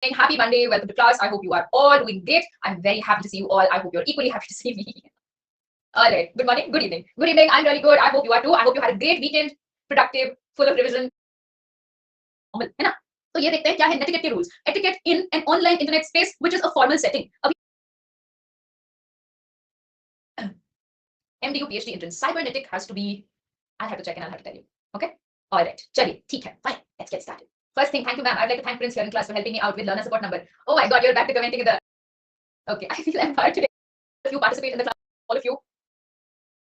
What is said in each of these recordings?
Happy Monday. Welcome to class. I hope you are all doing great. I'm very happy to see you all. I hope you're equally happy to see me. All right. Good morning. Good evening. Good evening. I'm really good. I hope you are too. I hope you had a great weekend, productive, full of revision. है ना? तो ये देखते हैं क्या है नेटिकेट के rules. Etiquette in an online internet space, which is a formal setting. MDU PhD entrance. Cybernetic has to be. I'll have to check and I'll have to tell you. Okay. All right. चलिए ठीक है. Fine. Let's get started. First thing, thank you, ma'am. I'd like to thank Prince here in class for helping me out with learner support number. Oh my God, you're back to commenting in the. Okay, I feel empowered today. If you participate in the class, all of you.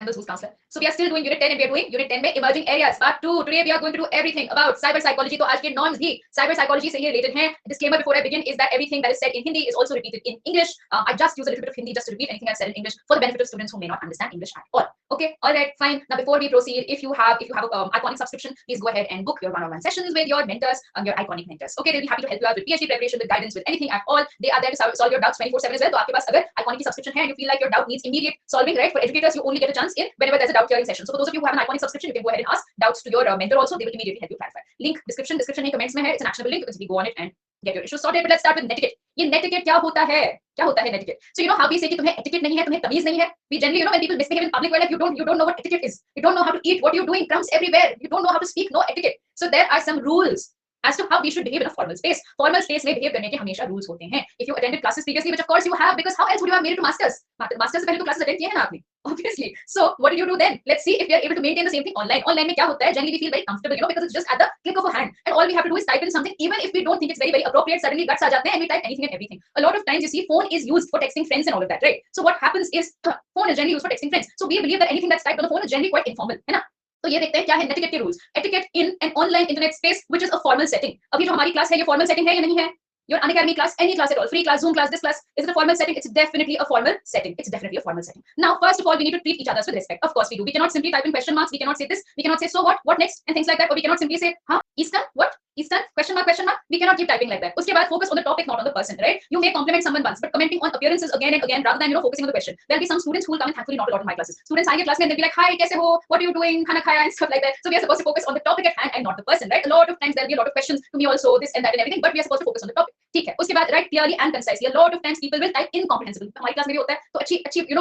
Who's counselor. So we are still doing unit 10 and we are doing unit 10 में emerging areas part 2. Today we are going to do everything about cyber psychology. तो आज के norms भी cyber psychology से ही related हैं. Disclaimer before I begin is that everything that is said in Hindi is also repeated in English. I just use a little bit of Hindi just to repeat anything I've said in English for the benefit of students who may not understand English at all. Okay, all right, fine. Now before we proceed, if you have a iconic subscription, please go ahead and book your one-on-one sessions with your mentors, your iconic mentors. Okay, they'll be happy to help you out with PhD preparation, with guidance, with anything at all. They are there to solve your doubts 24/7 as well. तो आपके पास अगर iconic की subscription है and you feel like your doubt needs immediate solving, right? For educators, you only get a chance in whenever there's a doubt clearing session. So for those of you who have an iconic subscription, you can go ahead and ask doubts to your mentor also. They will immediately help you clarify. Link description नहीं comments में है. It's an actionable link. You can simply go on it and get your issues sorted. But let's start with netiquette. ये netiquette क्या होता है? क्या होता है netiquette? So you know how we say कि तुम्हें etiquette नहीं है, तुम्हें तमीज नहीं है. We generally, when people misbehave in public, like you don't know what etiquette is. You don't know how to eat. What are you doing? Crumbs everywhere. You don't know how to speak. No etiquette. So there are some rules as to how we should behave in a formal space. Formal space में behave करने के हमेशा rules होते हैं. If you attended classes previously, which of course you have, because how else would you have made it to masters? Masters से पहले तो classes attend किए हैं ना आपने, obviously. So what did you do then? Let's see if we are able to maintain the same thing online. Online में क्या होता है? Generally we feel very comfortable, because it's just at the click of a hand, and all we have to do is type in something, even if we don't think it's very appropriate. Suddenly guts आ जाते हैं and we type anything and everything. A lot of times you see phone is used for texting friends and all of that, right? So what happens is phone is generally used for texting friends. So we believe that anything that's typed on the phone is generally quite informal, है ना? तो ये देखते हैं क्या है नेटिकेट के rules. Etiquette in an online internet space which is a formal setting. अभी जो हमारी क्लास है ये फॉर्मल सेटिंग है या नहीं है? Your Unacademy class, any class at all, free class, Zoom class, this class, is it a formal setting? It's definitely a formal setting. It's definitely a formal setting. Now, first of all, we need to treat each other with respect. Of course we do. We cannot simply type in question marks. We cannot say this. We cannot say so what next and things like that. Or we cannot simply say Eastern, what? Eastern, question mark, question mark. We cannot keep typing like that. Uske baad focus on the topic, not on the person, right? You may compliment someone once, but commenting on appearances again and again rather than focusing on the question. There'll be some students who will come, and thankfully not a lot of my classes. Students आएंगे class में and they'll be like, hi, कैसे हो? What are you doing? खाना खाया and stuff like that. So we are supposed to focus on the topic at hand and not the person, right? A lot of times there'll be a lot of questions to me also, this and that and everything, but we are supposed to focus on the topic. ठीक है. उसके बाद write clearly and concisely. A lot of times people will type incomprehensible. हमारी class में भी होता है. तो अच्छी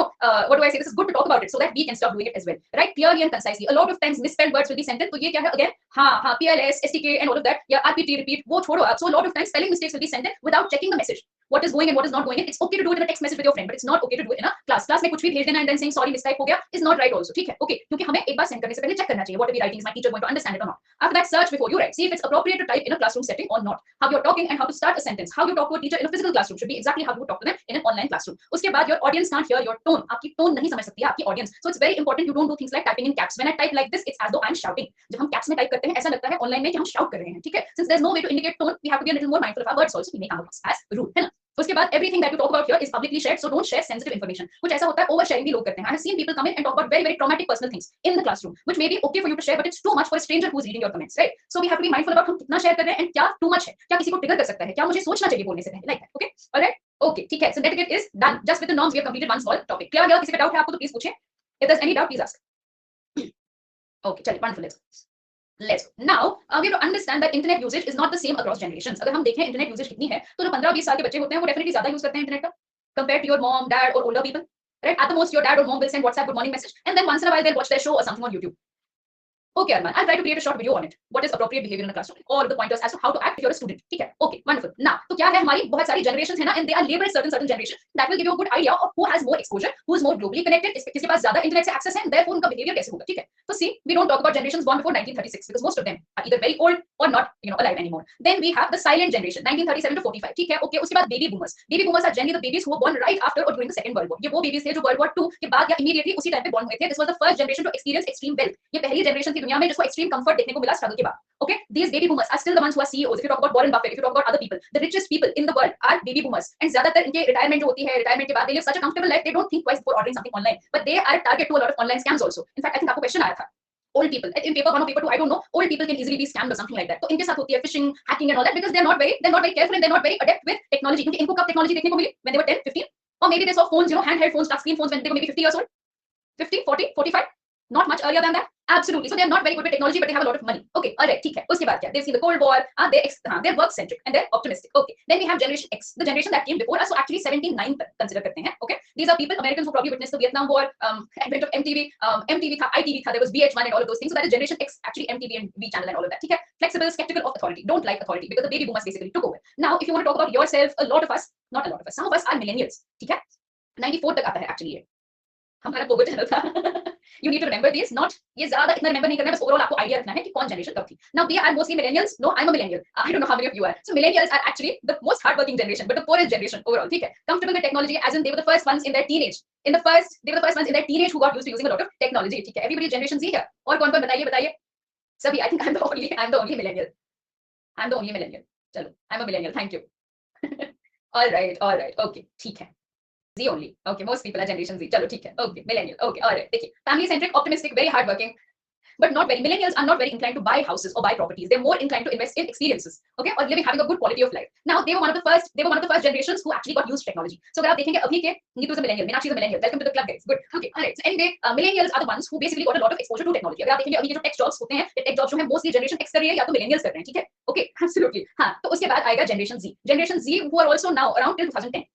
what do I say? This is good to talk about it so that we can stop doing it as well. Write clearly and concisely. A lot of times misspelled words will be sent in. तो ये क्या है again? हाँ, PLS, STK and all of that. या RPT repeat. वो छोड़ो आप. So a lot of times spelling mistakes will be sent in without checking the message. What is going and what is not going in. It's okay to do it in a text message with your friend, but it's not okay to do it in a class. Class में कुछ भी भेज देना and then saying sorry mistype हो गया is not right also. ठीक है? Okay. क्योंकि हमें एक बार send करने से पहले check करना चाहिए. What are we writing? Is my teacher going to understand it or not? After that, search before you write. See if it's appropriate to type in a classroom setting or not. How you're talking and how to start a sentence. How you talk to a teacher in a physical classroom should be exactly how you would talk to them in an online classroom. उसके बाद your audience can't hear your tone. आपकी tone नहीं समझ सकती है आपकी audience. So it's very important you don't do things like typing in caps. When I type like this, it's as though I'm shouting. जब हम caps में type करते हैं ऐसा लगता है online में कि हम shout कर रहे हैं. ठीक है? Since there's no way to indicate tone, we have to be a little more mindful of our words also. We may come across as rude, है ना? उसके बाद everything that you talk about here is publicly shared, so don't share sensitive information. कुछ ऐसा होता है oversharing भी लोग करते हैं. I have seen people come in and talk about very traumatic personal things in the classroom, which may be okay for you to share, but it's too much for a stranger who's reading your comments, right? So we have to be mindful about हम कितना share कर रहे हैं and क्या too much है, क्या किसी को trigger कर सकता है, क्या मुझे सोचना चाहिए बोलने से पहले, like that. Okay, all right, okay, ठीक है. So netiquette is done. Just with the norms, we have completed one small topic. Clear गया? किसी का doubt है आपको तो please पूछें. If there's any doubt, please ask. Okay, चलिए, wonderful. Let's go. Now we have to understand that internet usage is not the same across generations. अगर हम देखें internet usage कितनी है, तो जो 15-20 साल के बच्चे होते हैं वो definitely ज़्यादा use करते हैं internet का compared to your mom, dad or older people, right? At the most, your dad or mom will send WhatsApp good morning message, and then once in a while they'll watch their show or something on YouTube. Okay, Arman, I'll try to create a short video on it. What is appropriate behavior in a classroom? All the pointers as to how to act if you're a student. ठीक है? Okay, wonderful. Now, तो क्या है हमारी बहुत सारी generations है ना, and they are labeled certain generations. That will give you a good idea of who has more exposure, who is more globally connected, किसके पास ज़्यादा internet से access है, and therefore उनका behavior कैसे होगा. ठीक है? तो see, we don't talk about generations born before 1936 because most of them are either very old or not, alive anymore. Then we have the silent generation, 1937 to 45. ठीक है? Okay, उसके बाद baby boomers. Baby boomers are generally the babies who were born right after or during the Second World War. ये वो babies थे जो World War II के बाद या immediately उसी time पे born हुए थे. This was the first generation to experience extreme wealth. ये पहली generation थी दुनिया में जिसको extreme comfort देखने को मिला struggle के बाद. Okay, these baby boomers are still the ones who are CEOs. If you talk about Warren Buffett, if you talk about other people, the richest people in the world are baby boomers. And ज़्यादातर इनके retirement जो होती है, retirement के बाद they live such a comfortable life, they don't think twice before ordering something online. But they are target to a lot of online scams also. In fact, I think आपको question आया था. Old people, in paper 1 or paper 2, I don't know. Old people can easily be scammed or something like that. तो इनके साथ होती है phishing, hacking and all that because they're not very careful and they're not very adept with technology. क्योंकि इनको कब technology देखने को मिली? When they were 10, 15, or maybe they saw phones, handheld phones, touch screen phones when they were maybe 50 years old, 50, 40, 45. Not much earlier than that. Absolutely. So they are not very good with technology, but they have a lot of money. Okay, all right, ठीक है. उसके बाद क्या? They've seen the Cold War. They're work centric and they're optimistic. Okay. Then we have Generation X, the generation that came before us. So actually 79 consider करते हैं. Okay. These are people, Americans who probably witnessed the Vietnam War, advent of MTV, MTV था, ITV था, there was VH1 and all of those things. So that is Generation X, actually MTV and V channel and all of that. ठीक है. Flexible, skeptical of authority, don't like authority because the baby boomers basically took over. Now, if you want to talk about yourself, a lot of us, not a lot of us, some of us are millennials. ठीक है. 94 तक आता है actually ये. हमारा Pogo channel था. You need to remember this. Not ये ज़्यादा इतना remember नहीं करना है, बस overall आपको idea रखना है कि कौन generation कब थी. Now they are mostly millennials. No, I'm a millennial. I don't know how many of you are. So millennials are actually the most hardworking generation, but the poorest generation overall. ठीक है. Comfortable with technology, as in they were the first ones in their teenage. They were the first ones in their teenage who got used to using a lot of technology. ठीक है. Everybody generation Z है. और कौन-कौन बताइए. सभी. I think I'm the only millennial. I'm the only millennial. चलो. I'm a millennial. Thank you. All right. Okay. ठीक है. Z only. Okay, most people are Generation Z. चलो ठीक है. Okay, millennial. Okay, all right. देखिए, family centric, optimistic, very hardworking, but not very. Millennials are not very inclined to buy houses or buy properties. They're more inclined to invest in experiences. Okay, or having a good quality of life. Now they were one of the first generations who actually got used to technology. So अगर आप देखेंगे अभी के Neetu is a millennial, Meenakshi is a millennial. Welcome to the club, guys. Good. Okay, all right. So anyway, millennials are the ones who basically got a lot of exposure to technology. अगर आप देखेंगे अभी के जो tech jobs होते हैं, tech jobs जो है mostly Generation X कर रही है या तो millennials कर रहे हैं. ठीक है? Okay, absolutely. हाँ, तो उसके बाद आएगा Generation Z. Generation Z who are also now around till 2010.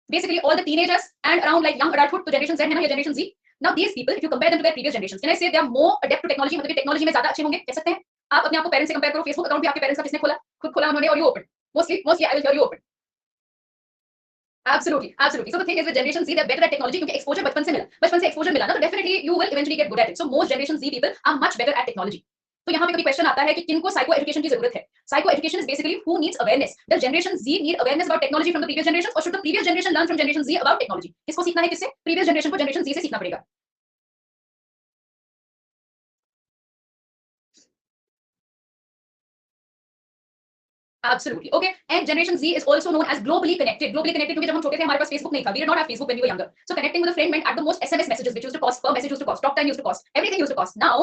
Basically all the teenagers and around like young adulthood to Generation Z है ना या Generation Z. Now these people, if you compare them to their previous generations, can I say they are more adept to technology? मतलब कि technology में ज़्यादा अच्छे होंगे, कह सकते हैं? आप अपने आप को पेरेंट्स से कंपेयर करो, Facebook अकाउंट भी आपके पेरेंट्स का किसने खोला? खुद खोला उन्होंने और you open. Mostly I will hear you open. Absolutely. So the thing is with Generation Z, they're better at technology क्योंकि exposure बचपन से exposure मिला ना, तो definitely you will eventually get good at it. So most Generation Z people are much better at technology. तो यहाँ पे कभी क्वेश्चन आता है कि किनको साइको एजुकेशन की जरूरत है. Psycho education is basically who needs awareness. Does generation Z need awareness about technology from the previous generation और should the previous generation learn from generation Z about technology? किसको सीखना है किससे? प्रीवियस जनरेशन को generation Z से सीखना पड़ेगा. Absolutely. Okay. And Generation Z is also known as globally connected. Globally connected क्योंकि जब हम छोटे थे हमारे पास Facebook नहीं था. We did not have Facebook when we were younger. So connecting with a friend meant at the most SMS messages, which used to cost per message used to cost, talk time used to cost, everything used to cost. Now,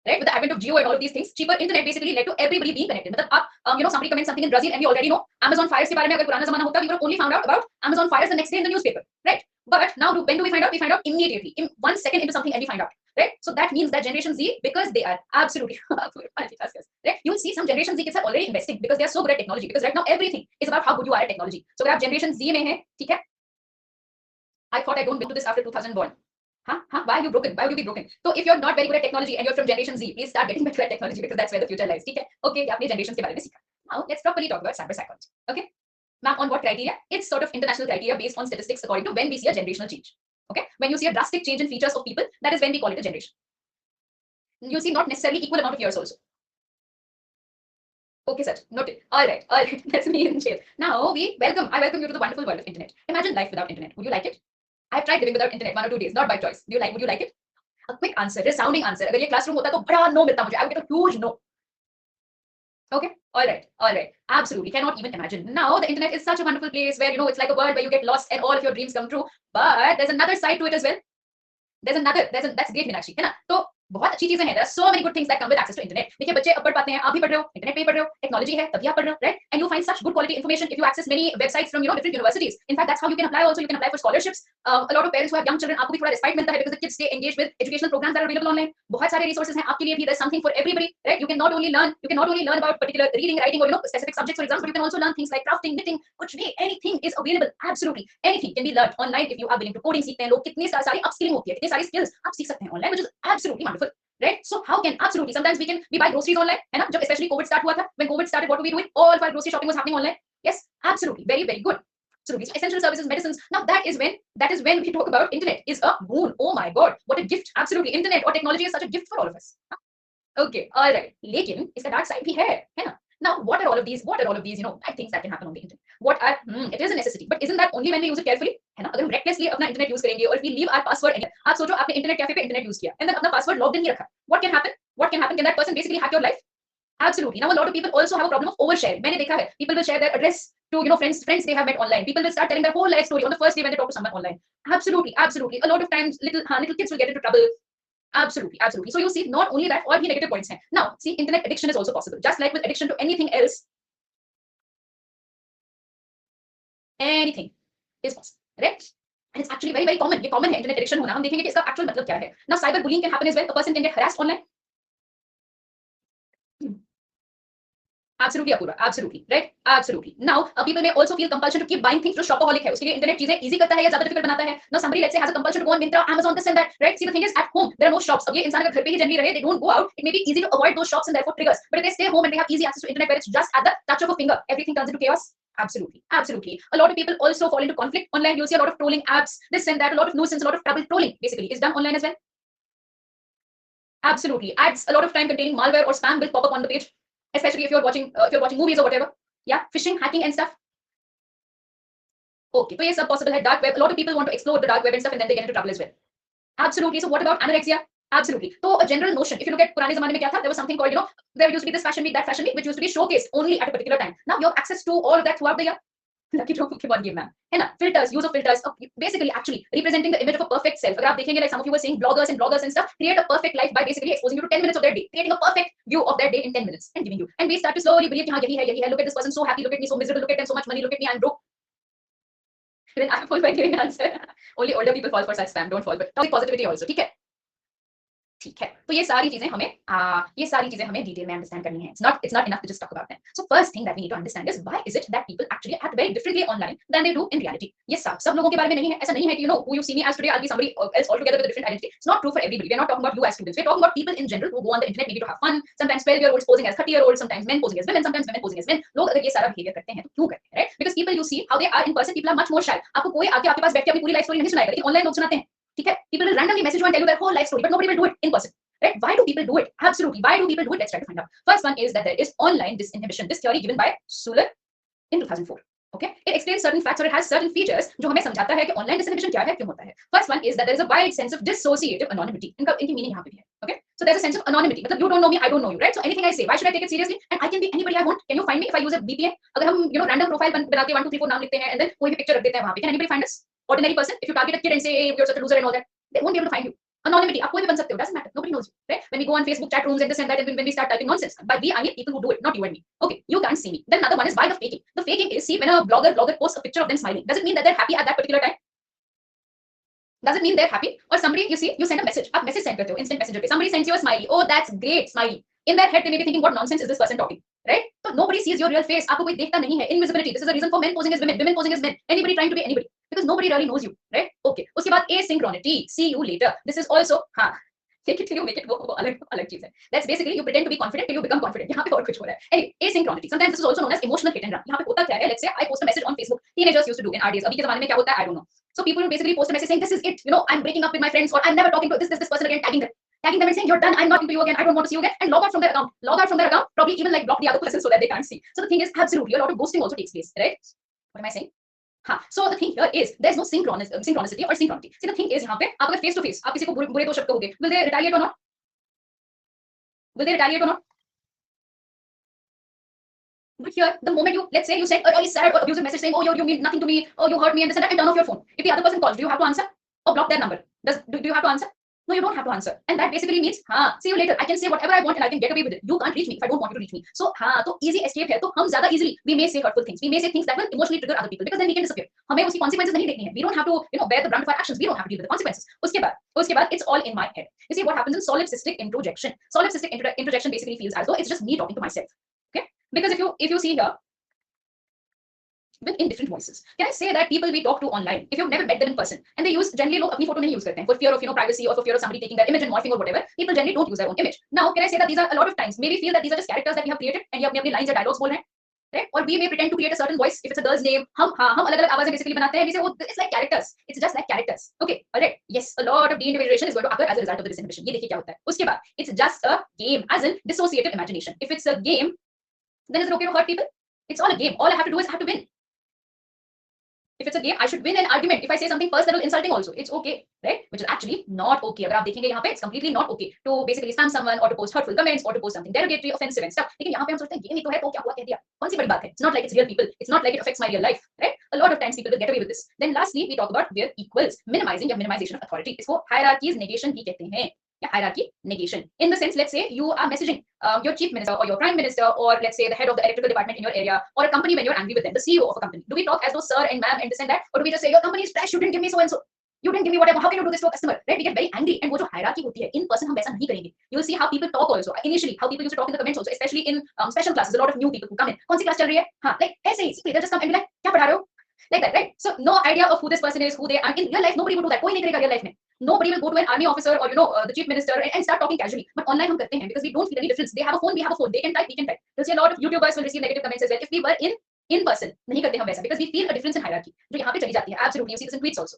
right, with the advent of Geo and all of these things, cheaper internet basically led to everybody being connected. मतलब आप somebody comments something in Brazil and we already know Amazon Fires के बारे में अगर पुराना जमाना होता, we would have only found out about Amazon Fires the next day in the newspaper, right? But now when do we find out? We find out immediately, in 1 second into something, and we find out, right? So that means that Generation Z, because they are absolutely, right? You will see some Generation Z kids are already investing because they are so good at technology. Because right now everything is about how good you are at technology. So अगर आप Generation Z में हैं, ठीक है? I thought I don't do this after 2001. Why are you broken? Why would you be broken? So if you're not very good at technology and you're from Generation Z, please start getting better at technology because that's where the future lies. ठीक है? Okay, आपने generations के बारे में सीखा. Now let's properly talk about cyber psychology. Okay? Ma'am, on what criteria? It's sort of international criteria based on statistics according to when we see a generational change. Okay? When you see a drastic change in features of people, that is when we call it a generation. You see not necessarily equal amount of years also. Okay, sir. Noted. All right. That's me in jail. Now I welcome you to the wonderful world of internet. Imagine life without internet. Would you like it? I've tried living without internet 1 or 2 days, not by choice. Would you like it? A quick answer, resounding answer. अगर ये classroom होता तो बड़ा no मिलता मुझे. I would get a huge no. Okay. All right. Absolutely. Cannot even imagine. Now the internet is such a wonderful place where it's like a world where you get lost and all of your dreams come true. But there's another side to it as well. That's great, Meenakshi, है ना? तो बहुत अच्छी चीजें हैं. There are so many good things that come with access to internet. देखिए बच्चे अब पढ़ पाते हैं, आप भी पढ़ रहे हो, इंटरनेट पे ही पढ़ रहे हो, टेक्नोलॉजी है तभी आप पढ़ रहे हो, right? And you find such good quality information if you access many websites from different universities. In fact, that's how you can apply also. You can apply for scholarships. A lot of parents who have young children, आपको भी थोड़ा respite मिलता है because the kids stay engaged with educational programs that are available online. बहुत सारे resources हैं आपके लिए भी. There's something for everybody, right? You can not only learn about particular reading, writing, or specific subjects for exams, but you can also learn things like crafting, knitting, कुछ भी, anything is available. Absolutely, anything can be learned online if you are willing to coding सीखते हैं लोग. कितनी सारी upskilling होती है, कितनी सारी skills आप सीख सकते हैं online, which is absolutely wonderful. Right? So how can absolutely sometimes we buy groceries online, है ना? जब especially COVID start हुआ था, when COVID started, what were we doing? All of our grocery shopping was happening online. Yes, absolutely, very very good. Absolutely. So essential services, medicines. Now that is when we talk about internet is a boon. Oh my God, what a gift! Absolutely, internet or technology is such a gift for all of us. Okay, all right. लेकिन इसका dark side भी है ना? Now, what are all of these? Bad things that can happen on the internet? It is a necessity, but isn't that only when we use it carefully? है ना? अगर हम recklessly अपना internet use करेंगे और if we leave our password anywhere, आप सोचो आपने internet cafe पे internet use किया, and then अपना password logged in नहीं रखा. What can happen? Can that person basically hack your life? Absolutely. Now, a lot of people also have a problem of oversharing. मैंने देखा है, people will share their address to friends they have met online. People will start telling their whole life story on the first day when they talk to someone online. Absolutely. A lot of times, little kids will get into trouble. Absolutely. So you see, not only that, all the negative points हैं. Now, see, internet addiction is also possible. Just like with addiction to anything else, anything is possible, right? And it's actually very very common. ये common है internet addiction होना. हम देखेंगे कि इसका actual मतलब क्या है. Now cyber bullying can happen as well. A person can get harassed online. Absolutely, Apurva. Absolutely, right? Absolutely. Now, people may also feel compulsion to keep buying things जो shopaholic है. उसके लिए internet चीजें easy करता है या ज़्यादा difficult बनाता है. Now, somebody let's say has a compulsion to go on Myntra, Amazon, this and that, right? See, the thing is, at home there are no shops. अब ये इंसान अगर घर पे ही generally रहे, they don't go out. It may be easy to avoid those shops and therefore triggers. But if they stay home and they have easy access to internet where it's just at the touch of a finger, everything turns into chaos. Absolutely, absolutely. A lot of people also fall into conflict online. You'll see a lot of trolling apps, this and that, a lot of nuisance, a lot of trouble. Trolling basically is done online as well. Absolutely. Ads a lot of time containing malware or spam will pop up on the page, especially if you're watching movies or whatever. Yeah, phishing, hacking and stuff. Okay, so ये सब possible है. Dark web. A lot of people want to explore the dark web and stuff, and then they get into trouble as well. Absolutely. So what about anorexia? Absolutely. So a general notion. If you look at पुराने ज़माने में क्या था? There was something called, there used to be this fashion week, that fashion week, which used to be showcased only at a particular time. Now you have access to all of that throughout the year. Lucky draw Pokemon game, man. है ना? Filters, use of filters, basically actually representing the image of a perfect self. अगर आप देखेंगे, like some of you were saying, bloggers and stuff create a perfect life by basically exposing you to 10 minutes of their day, creating a perfect view of their day in 10 minutes and giving you. And we start to slowly believe कि हाँ यही है. Look at this person so happy, look at me so miserable, look at them so much money, look at me I'm broke. Then I fall by giving an answer. Only older people fall for such spam. Don't fall. But toxic positivity also. ठीक है. ठीक है. तो ये सारी चीजें हमें detail में अंडरस्टैंड करनी है. It's not enough to just talk about them. So first thing that we need to understand is why is it that people actually act very differently online than they do in reality. ये सब लोगों के बारे में नहीं है. ऐसा नहीं है कि who you see me as today, I'll be somebody else altogether with a different identity. It's not true for everybody. We're not talking about you as students. We're talking about people in general who go on the internet maybe to have fun. Sometimes 12-year-olds posing as 30-year-olds, sometimes men posing as women, sometimes women posing as men. लोग अगर ये सारा behavior करते हैं तो क्यों करते हैं, right? Because people you see how they are in person, people are much more shy. आपको कोई आके आपके पास बैठ के अपनी पूरी लाइफ स्टोरी नहीं सुनाएगा, लेकिन ऑनलाइन लोग सुनाते हैं. ठीक है? People will randomly message you and tell you their whole life story, but nobody will do it in person. Right? Why do people do it? Absolutely. Why do people do it? Let's try to find out. First one is that there is online disinhibition. This theory given by Suler in 2004. Okay? It explains certain facts or it has certain features जो हमें समझाता है कि online disinhibition क्या है, क्यों होता है. First one is that there is a wide sense of dissociative anonymity. इनकी meaning यहाँ पे भी है. Okay? So there's a sense of anonymity. मतलब you don't know me, I don't know you, right? So anything I say, why should I take it seriously? And I can be anybody I want. Can you find me if I use a VPN? अगर हम random profile बना के 1 2 3 4 नाम लिखते हैं and then कोई भी picture रख देते हैं वहाँ पे, can anybody find us? Ordinary person, if you target a kid and say, hey, you're such a loser and all that, they won't be able to find you. Anonymity, आप कोई भी बन सकते हो, doesn't matter, nobody knows you, right? When we go on Facebook chat rooms and this and that, and when we start typing nonsense, by we I mean people who do it, not you and me. Okay, you can't see me. Then another one is by the faking. The faking is, see, when a blogger posts a picture of them smiling, does it mean that they're happy at that particular time? Does it mean they're happy? Or somebody, you see, you send a message, आप message send करते हो, instant messenger पे, somebody sends you a smiley, oh that's great, smiley. In their head they may be thinking, what nonsense is this person talking, right? So nobody sees your real face, आपको कोई देखता नहीं है. Invisibility, this is the reason for men posing as women, women posing as men, anybody trying to be anybody, because nobody really knows you, right? Okay, उसके बाद asynchronity, see you later. This is also fake it till you make it, वो अलग चीज है. That's basically you pretend to be confident till you become confident. यहाँ पे और कुछ हो रहा है. Anyway, asynchronity. Sometimes this is also known as emotional hit and run. यहाँ पे होता क्या है? Let's say I post a message on Facebook. Teenagers used to do in our days. अभी के ज़माने में क्या होता है? I don't know. So people will basically post a message saying, this is it. I'm breaking up with my friends, or I'm never talking to this person again. Tagging them and saying, you're done. I'm not into you again. I don't want to see you again. And log out from their account. Log out from their account. Probably even like block the other person so that they can't see. So the thing is, absolutely, a lot of ghosting also takes place, right? What am I saying? So the thing here is there's no synchronicity or synchronity. See, the thing is यहाँ पे आप अगर face to face आप किसी को बुरे दो शब्द कहोगे, will they retaliate or not? Will they retaliate or not? But here, the moment you, let's say you send a really sad or abusive message saying, oh, you mean nothing to me, oh, you hurt me and this and that, and turn off your phone. If the other person calls, do you have to answer or block their number? Do you have to answer? No, you don't have to answer. And that basically means, see you later. I can say whatever I want and I can get away with it. You can't reach me if I don't want you to reach me. So, तो easy escape है. तो हम ज़्यादा easily we may say hurtful things. We may say things that will emotionally trigger other people because then we can disappear. हमें उसकी consequences नहीं देखनी है. We don't have to, bear the brunt of our actions. We don't have to deal with the consequences. उसके बाद it's all in my head. You see what happens in solipsistic introjection. Solipsistic introjection basically feels as though it's just me talking to myself. Okay? Because if you see here, in different voices. Can I say that people we talk to online, if you've never met them in person, and they use generally लोग अपनी photo नहीं use करते हैं for fear of privacy or for fear of somebody taking their image and morphing or whatever. People generally don't use their own image. Now, can I say that these are a lot of times maybe feel that these are just characters that we have created and ये अपनी lines or dialogues बोल रहे हैं, right? Or we may pretend to create a certain voice if it's a girl's name. हम अलग-अलग आवाजें basically बनाते हैं. We say, oh, it's like characters. It's just like characters. Okay, alright. Yes, a lot of de-individuation is going to occur as a result of the disinhibition. ये देखिए क्या होता है. उसके बाद, it's just a game, as in dissociative imagination. If it's a game, then is it okay to hurt people? It's all a game. All I have to do is I have to win. If it's a game, I should win an argument. If I say something personal, insulting also, it's okay, right? Which is actually not okay. अगर आप देखेंगे यहाँ पे, it's completely not okay to basically spam someone or to post hurtful comments or to post something derogatory, offensive and stuff. लेकिन यहाँ पे हम सोचते हैं ये नहीं तो है तो क्या हुआ कह दिया. कौन सी बड़ी बात है? It's not like it's real people. It's not like it affects my real life, right? A lot of times people will get away with this. Then lastly, we talk about where equals, minimizing या minimization of authority. इसको hierarchies negation भी कहते हैं. या hierarchy negation. In the sense, let's say you are messaging your chief minister or your prime minister, or let's say the head of the electrical department in your area, or a company when you're angry with them, the CEO of a company. Do we talk as though sir and ma'am and this and that, or do we just say your company is trash, you didn't give me so and so, you didn't give me whatever, how can you do this to a customer, right? We get very angry, and वो जो hierarchy होती है, in person हम वैसा नहीं करेंगे. You will see how people talk also. Initially, how people used to talk in the comments also, especially in special classes. A lot of new people who come in. कौन सी class चल रही है? हाँ, like ऐसे ही, they'll just come and be like, क्या पढ़ा रहे हो? Like that, right? So no idea of who this person is, who they are. In real life, nobody would do that. कोई नहीं करेगा real life में. Nobody will go to an army officer or the chief minister and start talking casually. But online हम करते हैं because we don't feel any difference. They have a phone, we have a phone. They can type, we can type. You'll see a lot of YouTubers will receive negative comments as well. If we were in person, नहीं करते हम वैसा because we feel a difference in hierarchy. जो यहाँ पे चली जाती है. Absolutely, you see this in tweets also.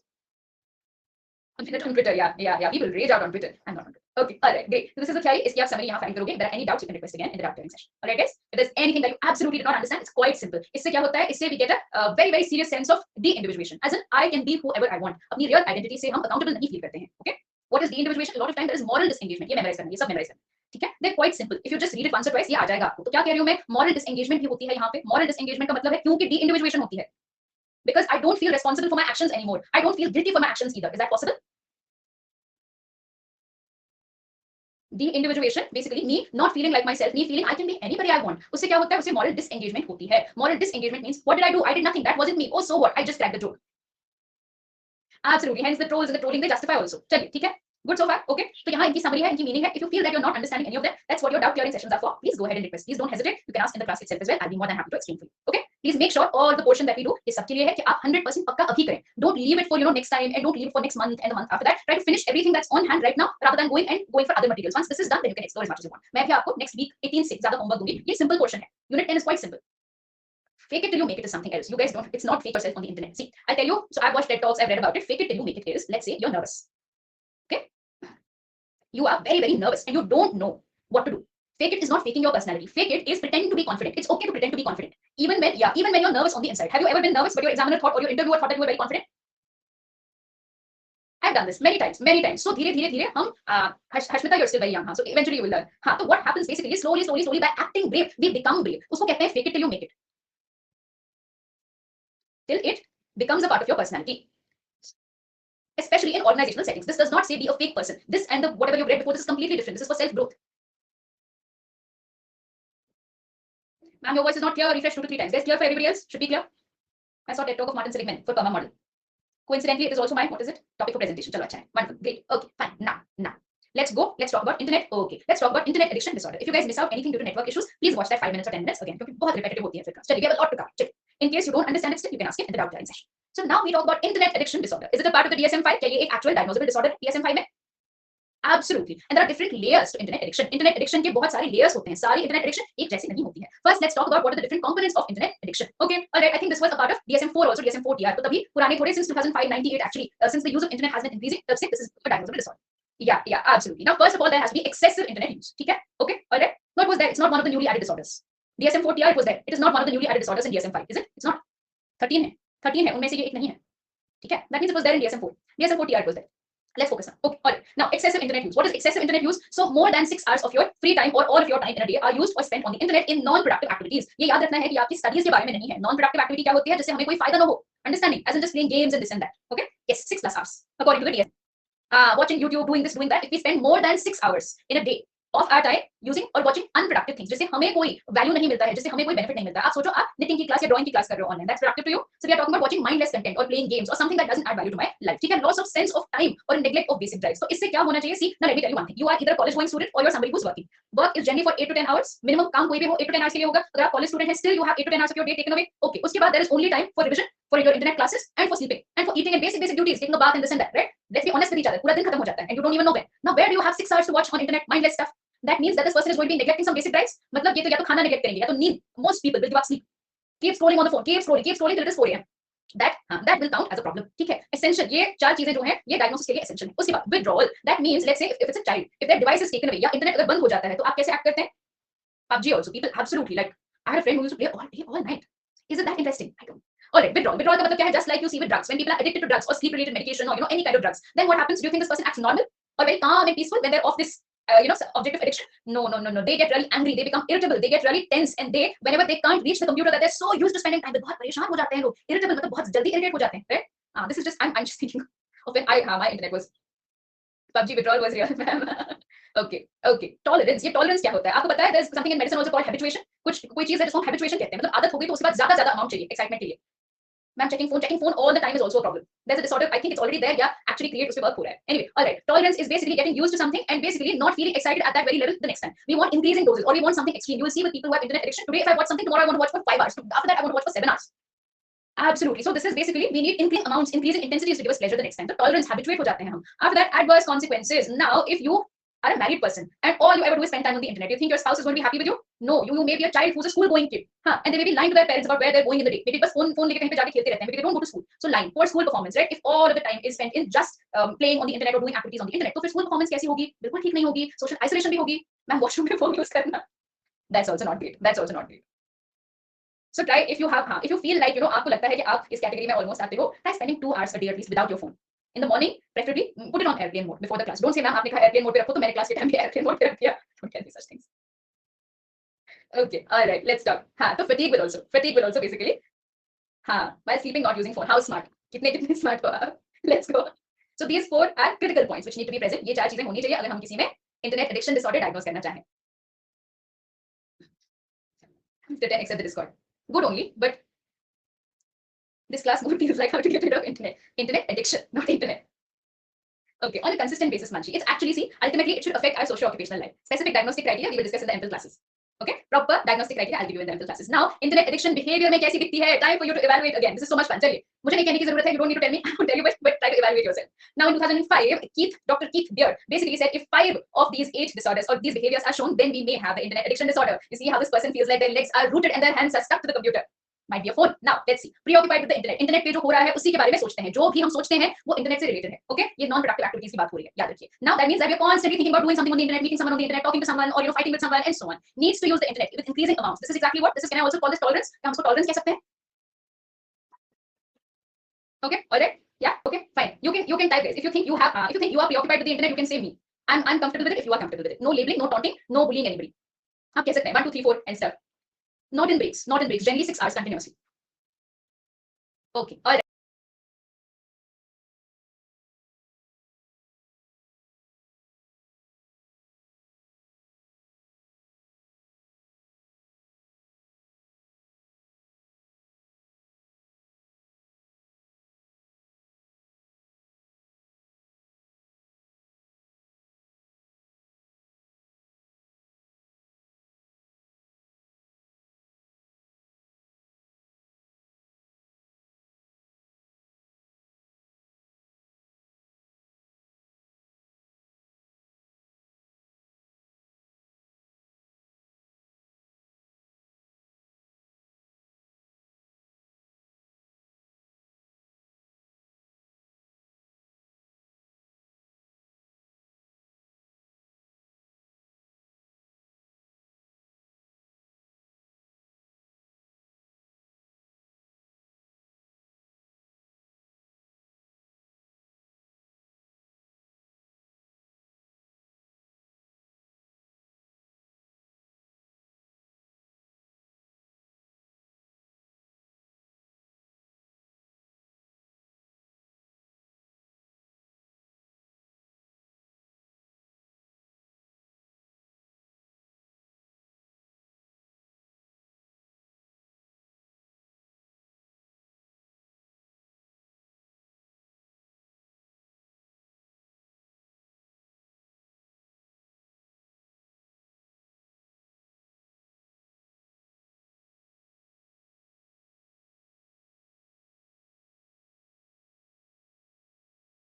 On Twitter, yeah. People rage out on Twitter. I'm not on Twitter. Okay, all right, great. So this is the theory. इसकी आप summary यहाँ find करोगे. If there are any doubts, you can request again in the doubt clearing session. All right, guys. If there's anything that you absolutely do not understand, it's quite simple. इससे क्या होता है? इससे we get a very very serious sense of de-individuation. As in, I can be whoever I want. अपनी real identity से हम accountable नहीं feel करते हैं. Okay? What is de-individuation? A lot of time there is moral disengagement. ये memorize करना, ये सब memorize करना. ठीक है? They're quite simple. If you just read it once or twice, ये आ जाएगा आपको. तो क्या कह रही हूँ मैं? Moral disengagement ही होती है यहाँ पे. Moral disengagement का मतलब है क्योंकि de-individuation होती है. Because I don't feel responsible for my actions anymore. I don't feel guilty for my actions either. Is that possible? De-individuation, basically me not feeling like myself, me feeling I can be anybody I want. उससे क्या होता है? उससे moral disengagement होती है. Moral disengagement means what did I do? I did nothing. That wasn't me. Oh, so what? I just cracked the joke. Absolutely. Hence the trolls and the trolling they justify also. चलिए, ठीक है? Good so far. Okay. तो यहाँ इनकी summary है, इनकी meaning है. If you feel that you're not understanding any of them, that's what your doubt clearing sessions are for. Please go ahead and request. Please don't hesitate. You can ask in the class itself as well. I'll be more than happy to explain for you. Okay. Please make sure all the portion that we do ये सबके लिए है कि आप 100% पक्का अभी करें. Don't leave it for next time, and don't leave it for next month and the month after that. Try to finish everything that's on hand right now rather than going for other materials. Once this is done, then you can explore as much as you want. मैं भी आपको next week 18 से ज़्यादा homework दूंगी. ये simple portion है. Unit 10 is quite simple. Fake it till you make it is something else. You guys don't. It's not fake yourself on the internet. See, I'll tell you. So I've watched TED talks. I've read about it. Fake it till you make it is. Let's say you're nervous. Okay. You are very very nervous and you don't know what to do. Fake it is not faking your personality. Fake it is pretending to be confident. It's okay to pretend to be confident. Even when you're nervous on the inside. Have you ever been nervous but your examiner thought or your interviewer thought that you were very confident? I've done this many times. So धीरे हम Hashmita, you're still very young. So eventually you will learn. So what happens basically slowly by acting brave, we become brave. उसको कहते हैं fake it till you make it. Till it becomes a part of your personality. Especially in organizational settings. This does not say be a fake person. This and the whatever you read before, this is completely different. This is for self-growth. Ma'am, your voice is not clear. Refresh 2 to 3 times. Guys, clear for everybody else? Should be clear. I saw TED talk of Martin Seligman for PERMA model. Coincidentally, it is also my topic for presentation. Chalo, अच्छा है. Wonderful, great. Okay, fine. Now, let's go. Let's talk about internet. Okay, let's talk about internet addiction disorder. If you guys miss out anything due to network issues, please watch that 5 minutes or 10 minutes again. क्योंकि बहुत repetitive होती है फिर. Study. We have a lot to cover. In case you don't understand it still, you can ask it in the doubt clearing session. So now we talk about internet addiction disorder. Is it a part of the DSM-5? क्या ये एक actual diagnosable disorder है DSM-5 में? Absolutely. And there are different layers to internet addiction. Internet addiction के बहुत सारे layers होते हैं. सारी internet addiction एक जैसी नहीं होती है. First, let's talk about what are the different components of internet addiction. Okay, alright. I think this was a part of DSM-4 also, DSM-4 TR. तो तभी पुराने थोड़े since 2005, 98 actually, since the use of internet has been increasing, तब से this is a diagnosable disorder. Yeah, absolutely. Now, first of all, there has to be excessive internet use. ठीक है? Okay, alright. No, it was there. It's not one of the newly added disorders. DSM-4 TR it was there. It is not one of the newly added disorders in DSM-5, is it? It's not. 13 है. 13 है. उनमें से ये एक नहीं है. ठीक है? That means it was there in DSM-4. DSM-4 TR it was there. Let's focus now. Okay, alright. Now, excessive internet use. What is excessive internet use? So, more than 6 hours of your free time or all of your time in a day are used or spent on the internet in non-productive activities. ये याद रखना है कि आपकी studies के बारे में नहीं है. Non-productive activity क्या होती है जिससे हमें कोई फायदा ना हो. Understanding? As in just playing games and this and that. Okay? Yes, 6+ hours according to the DSM. Watching YouTube, doing this, doing that. If we spend more than 6 hours in a day of our time using or watching unproductive things, जिससे हमें कोई value नहीं मिलता है, जिससे हमें कोई benefit नहीं मिलता है. आप सोचो आप knitting की class या drawing की class कर रहे हो online. That's productive to you. So we are talking about watching mindless content or playing games or something that doesn't add value to my life. ठीक है? Loss of sense of time or neglect of basic drives. तो इससे क्या होना चाहिए? See, now let me tell you one thing. You are either a college going student or you're somebody who's working. Work is generally for 8 to 10 hours. Minimum काम कोई भी हो 8 to 10 hours के लिए होगा. अगर आप college student हैं, still you have 8 to 10 hours of your day taken away. Okay. उसके बाद there is only time for revision, for your internet classes, and for sleeping, and for eating and basic duties, taking a bath and this and that. Right? Let's be honest with each other. पूरा दिन खत्म हो जाता है, and you don't even know when. Now, where do you have 6 hours to watch on internet mindless stuff? That means that this person is going to be neglecting some basic drives. मतलब ये तो या तो खाना neglect करेंगे या तो नींद. Most people will give up sleep. Keep scrolling on the phone. Keep scrolling till it is 4 a.m. That will count as a problem. ठीक है? Essential. ये 4 चीजें जो हैं ये diagnosis के लिए essential है. उसके बाद withdrawal. That means let's say if it's a child, if their device is taken away या internet अगर बंद हो जाता है तो आप कैसे act करते हैं? PUBG also. People absolutely like. I had a friend who used to play all day, all night. Isn't that interesting? I don't. Alright, withdrawal. Withdrawal का मतलब क्या है? Just like you see with drugs. When people are addicted to drugs or sleep-related medication or any kind of drugs, then what happens? Do you think this person acts normal or very calm and peaceful when they're off this? Objective addiction. No. They get really angry. They become irritable. They get really tense, and they, whenever they can't reach the computer that they're so used to spending time with, बहुत परेशान हो जाते हैं लोग. Irritable मतलब बहुत जल्दी irritate हो जाते हैं. Right? This is just I'm just thinking of when my internet was PUBG withdrawal was real, ma'am. Okay, okay. Tolerance, ये tolerance क्या होता है? आपको पता है there's something in medicine also called habituation. कुछ कोई चीज है जिसको हम habituation कहते हैं, मतलब आदत हो गई तो उसके बाद ज्यादा amount चाहिए excitement के लिए. Ma'am, checking phone all the time is also a problem. There's a disorder. I think it's already there. Yeah, actually create उसपे work हो रहा है. Anyway, all right. Tolerance is basically getting used to something and basically not feeling excited at that very level the next time. We want increasing doses or we want something extreme. You will see with people who have internet addiction. Today, if I watch something, tomorrow I want to watch for 5 hours. After that, I want to watch for 7 hours. Absolutely. So this is basically we need increasing amounts, increasing intensities to give us pleasure the next time. So tolerance habituate हो जाते हैं हम. After that, adverse consequences. Now, if you are a married person and all you ever do is spend time on the internet, you think your spouse is going to be happy with you? No, you may be a child who's a school-going kid, and they may be lying to their parents about where they're going in the day. Maybe बस phone लेके कहीं पे जाके खेलते रहते हैं. Maybe they don't go to school. So lying, poor school performance, right? If all of the time is spent in just playing on the internet or doing activities on the internet, तो फिर school performance कैसी होगी? बिल्कुल ठीक नहीं होगी. Social isolation भी होगी. मैम वॉशरूम में phone use करना. That's also not great. That's also not great. So try if you feel like आपको लगता है कि आप इस कैटेगरी में almost आते हो, try spending 2 hours a day at least without your phone. In the morning, preferably put it on airplane mode before the class. Don't say ma'am आपने कहा airplane mode पे रखो तो मैंने क्लास के टाइम पे airplane mode पे रख दिया. Don't tell me such things. Okay, all right, let's talk. तो fatigue will also basically while sleeping not using phone. How smart? कितने smart हो आप? Let's go. So these 4 are critical points which need to be present. ये 4 चीजें होनी चाहिए अगर हम किसी में internet addiction disorder diagnose करना चाहें. To 10 except the Discord. Good only, but this class more feels like how to get rid of internet addiction, not internet. Okay, on a consistent basis, Manchi. It's actually, see, ultimately it should affect our socio-occupational life. Specific diagnostic criteria we will discuss in the MPhil classes. Okay, proper diagnostic criteria I'll give you in the MPhil classes. Now, internet addiction behavior में कैसी दिखती है? Time for you to evaluate again. This is so much fun. चलिए, मुझे नहीं कहने की जरूरत है. You don't need to tell me. I won't tell you, but try to evaluate yourself. Now, in 2005, Dr. Keith Beard basically said if 5 of these 8 disorders or these behaviors are shown, then we may have the internet addiction disorder. You see how this person feels like their legs are rooted and their hands are stuck to the computer. Might be a phone. Now, let's see. Preoccupied with the internet. Internet पे जो हो रहा है उसी के बारे में सोचते हैं. जो भी हम सोचते हैं वो इंटरनेट से रिलेटेड है. ओके, ये नॉन प्रोडक्टिव एक्टिविटीज की बात हो रही है. याद रखिए. Now that means that we're constantly thinking about doing something on the internet, meeting someone on the internet, talking to someone, or fighting with someone, and so on. Needs to use the internet with increasing amounts. This is exactly what this is. Can I also call this tolerance? क्या हम इसको tolerance कह सकते हैं? Okay, all right. Yeah. Okay, fine. You can type this. If you think you are preoccupied with the internet, you can say me. I'm comfortable with it. If you are comfortable with it, no labeling, no taunting, no bullying anybody. आप कह सकते हैं 1 2 3 4 and stuff. Not in breaks. Generally 6 hours continuously. Okay, all right.